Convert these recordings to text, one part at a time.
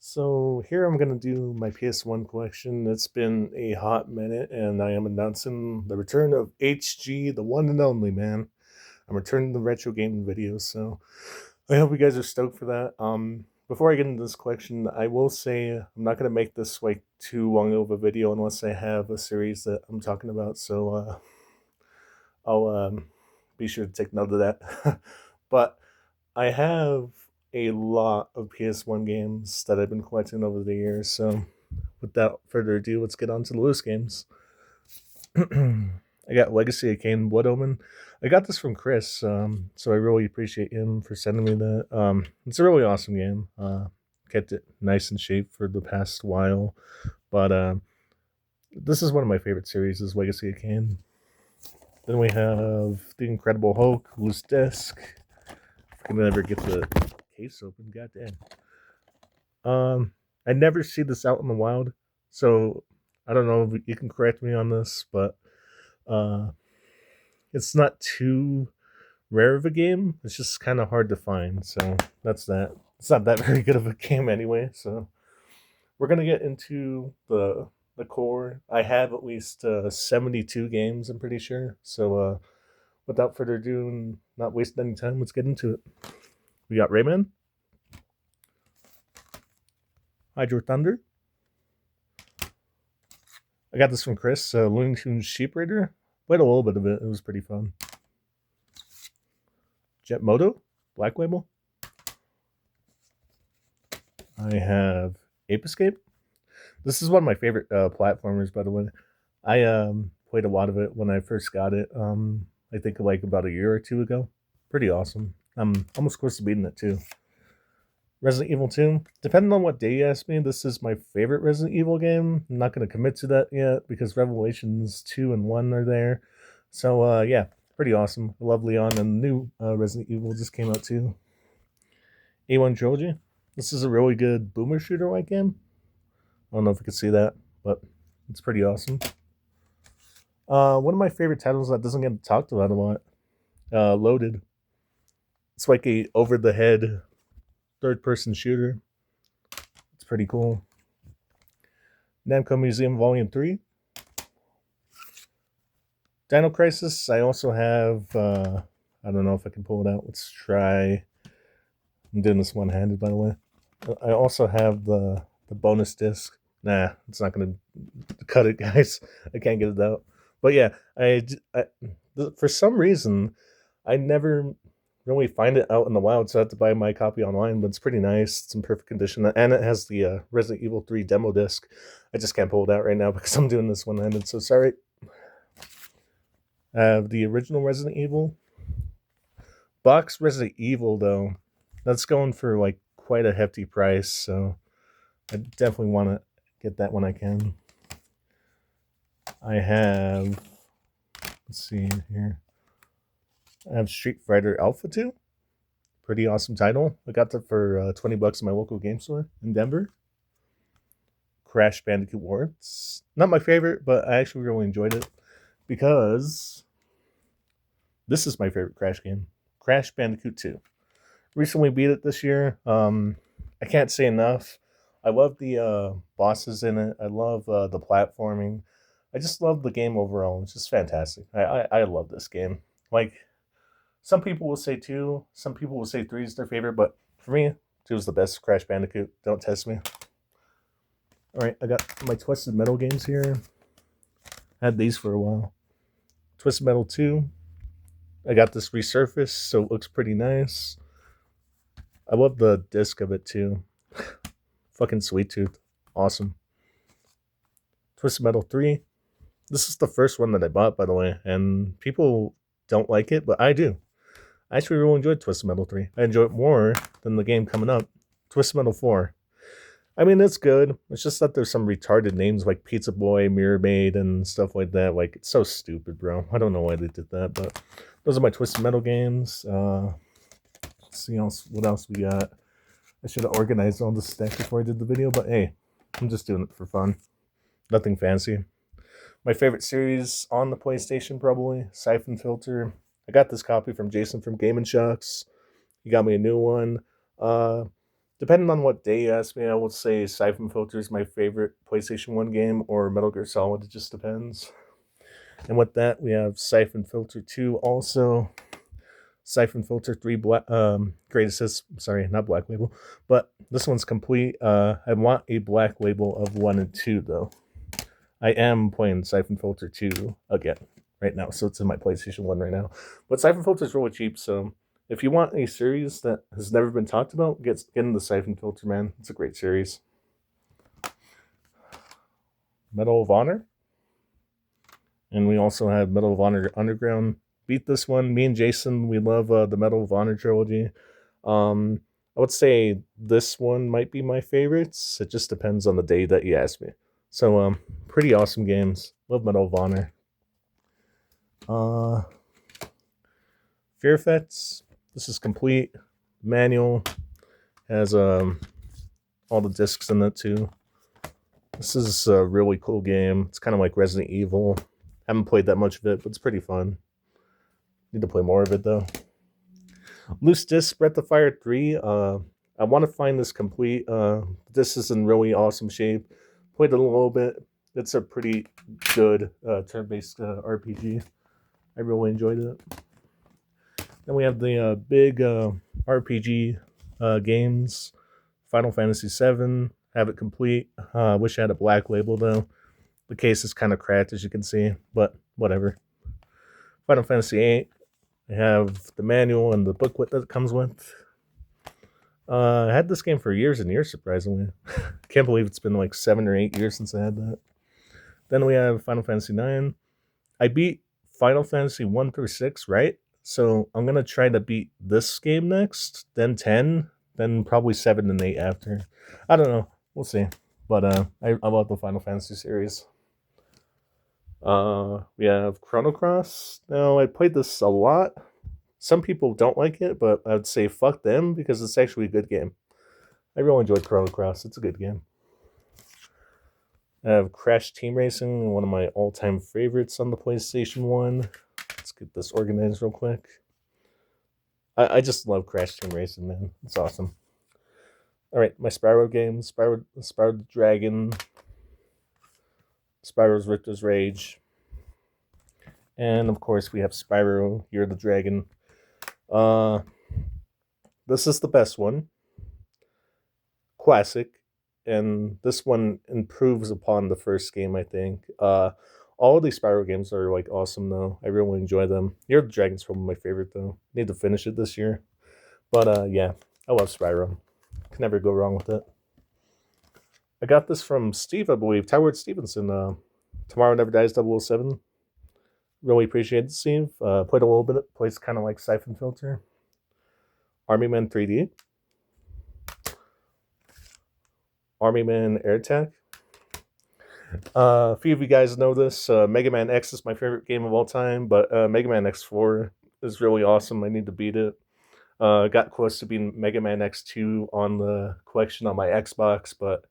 So here I'm gonna do my PS1 collection. It's been a hot minute, and I am announcing the return of HG, the one and only man. I'm returning the retro gaming videos, so I hope you guys are stoked for that. Before I get into this collection, I will say I'm not gonna make this like too long of a video unless I have a series that I'm talking about. So I'll be sure to take note of that. But I have a lot of PS1 games that I've been collecting over the years. So, without further ado, let's get on to the loose games. I got Legacy of Kain Blood Omen. I got this from Chris, so I really appreciate him for sending me that. It's a really awesome game. Kept it nice and shape for the past while, but this is one of my favorite series. Is Legacy of Kain. Then we have the Incredible Hulk, loose disc. I can never get the case open. Goddamn. I never see this out in the wild, so I don't know if you can correct me on this, but uh, it's not too rare of a game. It's just kind of hard to find, so that's that. It's not that very good of a game anyway. So we're gonna get into the core. I have at least 72 games. I'm pretty sure. So without further ado, and not wasting any time, let's get into it. We got Rayman, Hydro Thunder. I got this from Chris, Looney Tunes Sheep Raider. Played a little bit of it. It was pretty fun. Jet Moto, Black Label. I have Ape Escape. This is one of my favorite platformers, by the way. I played a lot of it when I first got it. I think like about a year or two ago. Pretty awesome. I'm almost close to beating it too. Resident Evil 2. Depending on what day you ask me, this is my favorite Resident Evil game. I'm not going to commit to that yet because Revelations 2 and 1 are there. So, yeah, pretty awesome. I love Leon, and the new Resident Evil just came out too. A1 Trilogy. This is a really good boomer shooter like game. I don't know if you can see that, but it's pretty awesome. One of my favorite titles that doesn't get talked about a lot. Loaded. It's like a over the head third person shooter. It's pretty cool. Namco Museum Volume 3. Dino Crisis. I also have, I don't know if I can pull it out. Let's try. I'm doing this one handed, by the way. I also have the bonus disc. Nah, it's not going to cut it, guys. I can't get it out. But yeah, for some reason, I never really find it out in the wild, so I have to buy my copy online, but it's pretty nice. It's in perfect condition, and it has the Resident Evil 3 demo disc. I just can't pull it out right now because I'm doing this one-handed, so sorry. I have the original Resident Evil. Box Resident Evil, though, that's going for like quite a hefty price, so I definitely want to get that when I can. I have, let's see here. I have Street Fighter Alpha 2. Pretty awesome title. I got that for $20 in my local game store in Denver. Crash Bandicoot War. It's not my favorite, but I actually really enjoyed it because this is my favorite Crash game. Crash Bandicoot 2. Recently beat it this year. I can't say enough. I love the bosses in it. I love the platforming. I just love the game overall. It's just fantastic. I love this game. Like, some people will say 2, some people will say 3 is their favorite, but for me, 2 is the best Crash Bandicoot. Don't test me. Alright, I got my Twisted Metal games here. I had these for a while. Twisted Metal 2. I got this resurfaced, so it looks pretty nice. I love the disc of it too. Fucking Sweet Tooth. Awesome. Twisted Metal 3. This is the first one that I bought, by the way, and people don't like it, but I do. I actually really enjoyed Twisted Metal 3. I enjoy it more than the game coming up. Twisted Metal 4. I mean, it's good. It's just that there's some retarded names like Pizza Boy, Mirror Maid, and stuff like that. Like, it's so stupid, bro. I don't know why they did that, but those are my Twisted Metal games. Let's see what else we got. I should have organized all the stack before I did the video, but hey, I'm just doing it for fun. Nothing fancy. My favorite series on the PlayStation, probably, Siphon Filter. I got this copy from Jason from Game & Shocks. He got me a new one. Depending on what day you ask me, I would say Siphon Filter is my favorite PlayStation 1 game, or Metal Gear Solid. It just depends. And with that, we have Siphon Filter 2 also. Siphon Filter 3 Greatest Hits. Sorry, not Black Label. But this one's complete. I want a Black Label of 1 and 2, though. I am playing Siphon Filter 2 again right now, so it's in my PlayStation 1 right now. But Siphon Filter is really cheap, so if you want a series that has never been talked about, get into Siphon Filter, man. It's a great series. Medal of Honor. And we also have Medal of Honor Underground. Beat this one. Me and Jason, we love the Medal of Honor trilogy. I would say this one might be my favorites. It just depends on the day that you ask me. So, pretty awesome games. Love Medal of Honor. Fear Effects. This is complete. Manual. Has all the discs in it too. This is a really cool game. It's kind of like Resident Evil. Haven't played that much of it, but it's pretty fun. Need to play more of it though. Loose Disc Breath of Fire 3. I want to find this complete. This is in really awesome shape. Played it a little bit. It's a pretty good turn-based RPG. I really enjoyed it. Then we have the big RPG games. Final Fantasy VII. Have it complete. Wish I had a Black Label though. The case is kind of cracked, as you can see, but whatever. Final Fantasy VIII. I have the manual and the booklet that it comes with. I had this game for years and years, surprisingly. Can't believe it's been like 7 or 8 years since I had that. Then we have Final Fantasy IX. I beat Final Fantasy 1 through 6, right? So I'm going to try to beat this game next, then 10, then probably 7 and 8 after. I don't know. We'll see. But I love the Final Fantasy series. We have Chrono Cross. Now, I played this a lot. Some people don't like it, but I would say fuck them because it's actually a good game. I really enjoyed Chrono Cross. It's a good game. I have Crash Team Racing, one of my all-time favorites on the PlayStation 1. Let's get this organized real quick. I just love Crash Team Racing, man. It's awesome. Alright, my Spyro games. Spyro the Dragon. Spyro's Ripto's Rage. And, of course, we have Spyro, Year of the Dragon. This is the best one. Classic. And this one improves upon the first game, I think. All of these Spyro games are like awesome though. I really enjoy them. Year of the Dragon's probably my favorite though. Need to finish it this year. But yeah, I love Spyro. Can never go wrong with it. I got this from Steve, I believe. Tyward Stevenson. Tomorrow Never Dies 007. Really appreciate it, Steve. Played a little bit. Plays kind of like Siphon Filter. Army Men 3D. Army Man Air Attack. A few of you guys know this. Mega Man X is my favorite game of all time, but Mega Man X4 is really awesome. I need to beat it. Got close to being Mega Man X2 on the collection on my Xbox, but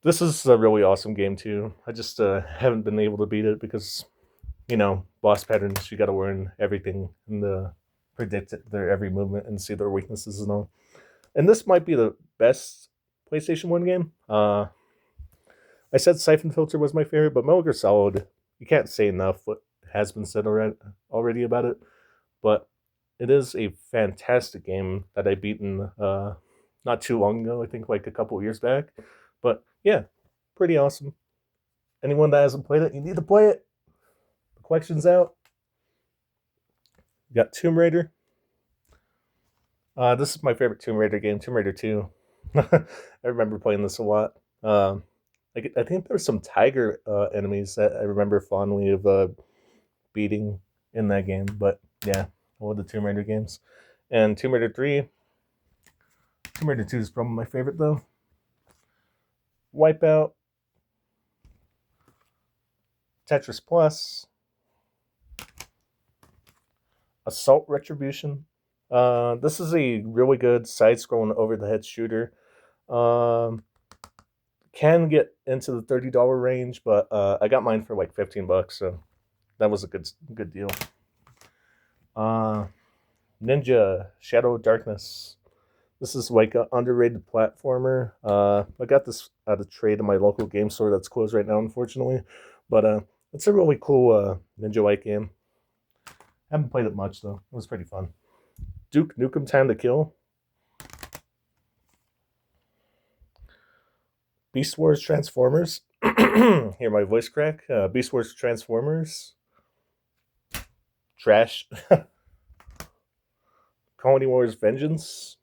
this is a really awesome game too. I just haven't been able to beat it because, you know, boss patterns, you got to learn everything and predict their every movement and see their weaknesses and all. And this might be the best PlayStation 1 game. I said Siphon Filter was my favorite, but Metal Gear Solid, you can't say enough what has been said already about it. But it is a fantastic game that I beaten not too long ago, I think like a couple years back. But yeah, pretty awesome. Anyone that hasn't played it, you need to play it. The collection's out. You got Tomb Raider. This is my favorite Tomb Raider game, Tomb Raider 2. I remember playing this a lot. I think there's some tiger enemies that I remember fondly of beating in that game. But yeah, all the Tomb Raider games. And Tomb Raider 3. Tomb Raider 2 is probably my favorite though. Wipeout. Tetris Plus. Assault Retribution. This is a really good side-scrolling over-the-head shooter. Can get into the $30 range, but I got mine for like $15, so that was a good deal. Ninja Shadow of Darkness. This is like an underrated platformer. I got this at a trade in my local game store that's closed right now, unfortunately. But it's a really cool Ninja White game. Haven't played it much though. It was pretty fun. Duke Nukem Time to Kill. Beast Wars Transformers. Hear my voice crack. Beast Wars Transformers. Trash. Colony Wars Vengeance.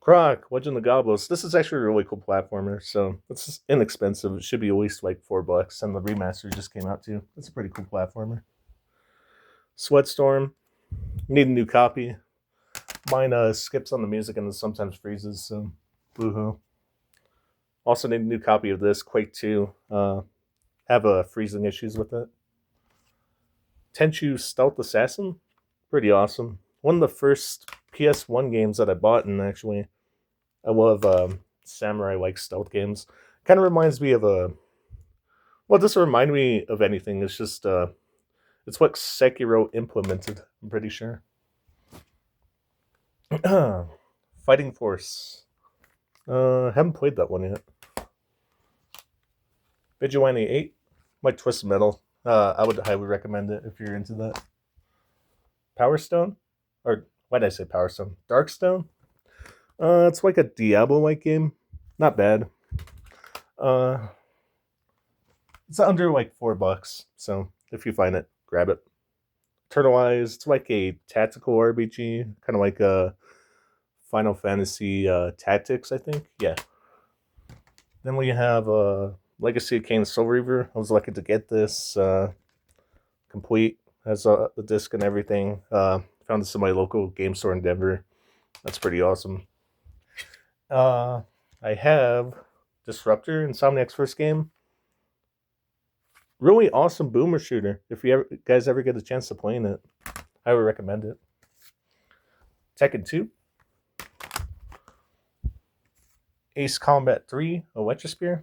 Croc, Legend of the Goblins. This is actually a really cool platformer, so it's inexpensive. It should be at least like $4, and the remaster just came out too. It's a pretty cool platformer. Sweatstorm. Need a new copy. Mine skips on the music and sometimes freezes, so boo-hoo. Also need a new copy of this, Quake 2. Have freezing issues with it. Tenchu Stealth Assassin. Pretty awesome. One of the first PS1 games that I bought, and actually, I love samurai-like stealth games. Kind of reminds me of a... Well, it doesn't remind me of anything. It's just... it's what Sekiro implemented, I'm pretty sure. Fighting Force. Haven't played that one yet. Vigilante 8. My Twist Metal. I would highly recommend it if you're into that. Power Stone? Or why did I say Power Stone? Darkstone? It's like a Diablo-like game. Not bad. It's under like $4, so if you find it, grab it. Turtle Eyes. It's like a tactical RPG, kind of like a Final Fantasy Tactics, I think. Yeah. Then we have Legacy of Kain Soul Reaver. I was lucky to get this complete. Has the disc and everything. Found this in my local game store in Denver. That's pretty awesome. I have Disruptor, Insomniac's first game. Really awesome boomer shooter. If you guys ever get a chance to play in it, I would recommend it. Tekken 2. Ace Combat 3, Electrosphere.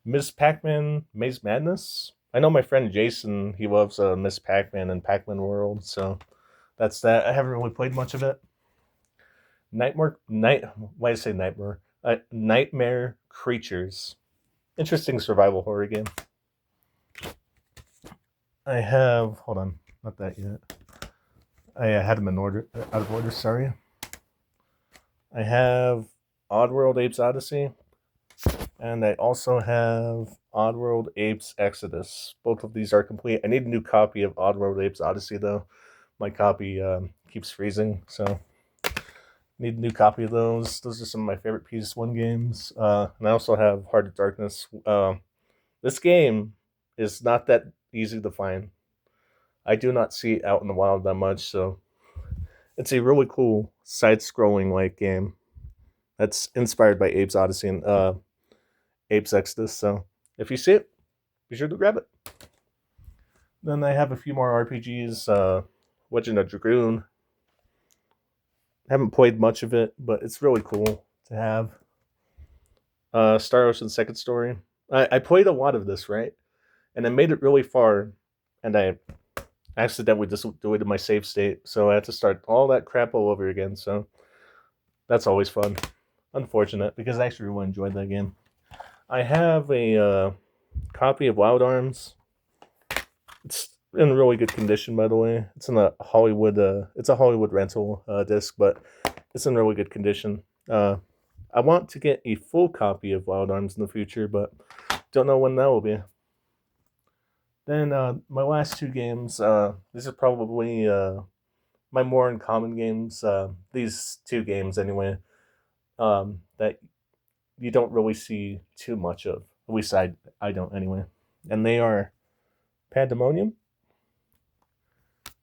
Ms. Pac-Man, Maze Madness. I know my friend Jason, he loves Miss Pac-Man and Pac-Man World, so that's that. I haven't really played much of it. Why did I say Nightmare? Nightmare Creatures. Interesting survival horror game. I have, hold on, not that yet. I had them in order, out of order, sorry. I have Oddworld Apes Odyssey. And I also have Oddworld Apes Exodus. Both of these are complete. I need a new copy of Oddworld Apes Odyssey, though. My copy keeps freezing, so need a new copy of those. Those are some of my favorite PS1 games. And I also have Heart of Darkness. This game is not that easy to find. I do not see it out in the wild that much, so it's a really cool side-scrolling like game that's inspired by Apes Odyssey and Apes Exodus. So if you see it, be sure to grab it. Then I have a few more RPGs. Legend of Dragoon. Haven't played much of it, but it's really cool to have. Star Ocean Second Story. I played a lot of this, right? And I made it really far, and I accidentally deleted my save state, so I had to start all that crap all over again, so that's always fun. Unfortunate, because I actually really enjoyed that game. I have a copy of Wild Arms. It's in really good condition, by the way. It's in a Hollywood. It's a Hollywood rental disc, but it's in really good condition. I want to get a full copy of Wild Arms in the future, but don't know when that will be. Then my last two games. These are probably my more uncommon games. These two games, anyway, that you don't really see too much of. At least I don't, anyway. And they are Pandemonium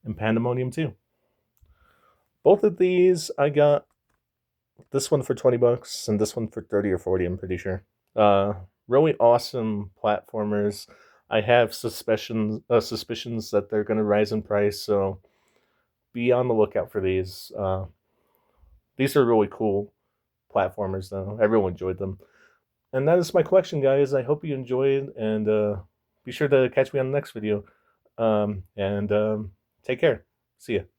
and Pandemonium 2. Both of these I got, this one for $20 and this one for 30 or 40, I'm pretty sure. Really awesome platformers. I have suspicions that they're going to rise in price, so be on the lookout for these. These are really cool platformers, though. I really enjoyed them. And that is my collection, guys. I hope you enjoyed, and be sure to catch me on the next video. Take care. See ya.